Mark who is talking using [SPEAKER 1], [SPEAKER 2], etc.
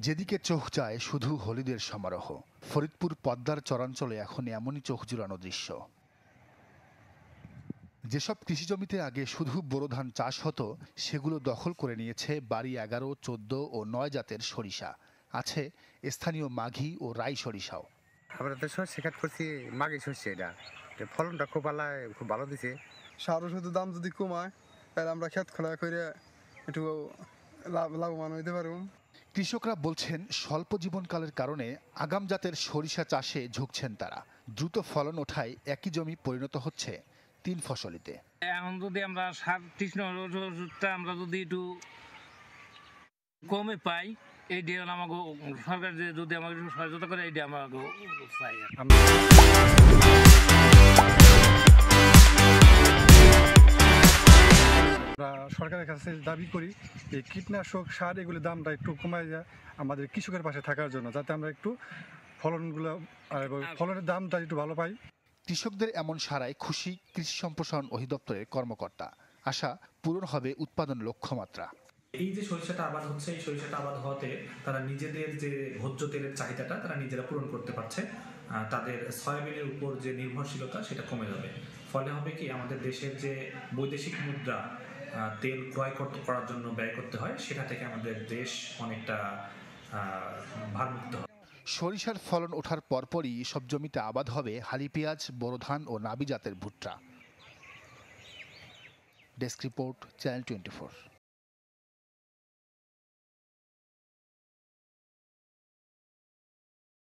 [SPEAKER 1] যেদিকে চোখ যায় শুধু হলুদের সমারোহ। ফরিদপুর পদ্মার চরাঞ্চলে এখন এমনই চোখ জুড়ানো দৃশ্য। যেসব কৃষিজমিতে আগে শুধু বোরো ধান চাষ হতো, সেগুলো দখল করে নিয়েছে বাড়ি 11, 14 ও 9 জাতের সরিষা। আছে স্থানীয় মাঘি ও রাই সরিষাও।
[SPEAKER 2] আমরা তো সর্ষে খাত করছি, মাঘি সর্ষে, এটা ফলনটা খুব ভালো দিছে।
[SPEAKER 3] সার ওষুধের দাম যদি কমায় তাহলে আমরা ক্ষেত খোলা করে একটু লাভবান হইতে পারব।
[SPEAKER 1] কৃষকরা বলছেন স্বল্প জীবনকালের কারণে আগাম জাতের সরিষা চাষে ঝুঁকছেন তারা। দ্রুত ফলন ওঠায় একই জমি পরিণত হচ্ছে 3 ফসলিতে।
[SPEAKER 4] এখন যদি আমরা সার ওষুধটা আমরা যদি একটু কমে পাই, এই দিয়ে আমাকে সরকার যদি আমাকে সহযোগিতা করে, এই দিয়ে আমাকে চাই।
[SPEAKER 5] আমরা সরকারের কাছে দাবি করি এই কীটনাশক সার এগুলির দামটা একটু কমায় যায় আমাদের কৃষকের পাশে থাকার জন্য, যাতে আমরা একটু ফলনের দামটা একটু ভালো পাই।
[SPEAKER 1] কৃষকদের এমন সারায় খুশি কৃষি সম্প্রসারণ অধিদপ্তরের কর্মকর্তা। আশা পূরণ হবে উৎপাদন লক্ষ্যমাত্রা।
[SPEAKER 6] এই যে সরিষাটা আবাদ হচ্ছে, এই সরিষাটা আবাদ হওয়াতে তারা নিজেদের যে ভোজ্য তেলের চাহিদাটা তারা নিজেরা পূরণ করতে পারছে। তাদের সয়াবিনের উপর যে নির্ভরশীলতা সেটা কমে যাবে। ফলে হবে কি, আমাদের দেশের যে বৈদেশিক মুদ্রা তেল ক্রয় করার জন্য ব্যয় করতে হয়, সেটা থেকে আমাদের দেশ অনেকটা ভারমুক্ত হবে।
[SPEAKER 1] সরিষার ফলন ওঠার পরপরই সব জমিতে আবাদ হবে হালি পেঁয়াজ, বোরো ধান ও নাবি জাতের ভুট্টা। Desk report, channel 24।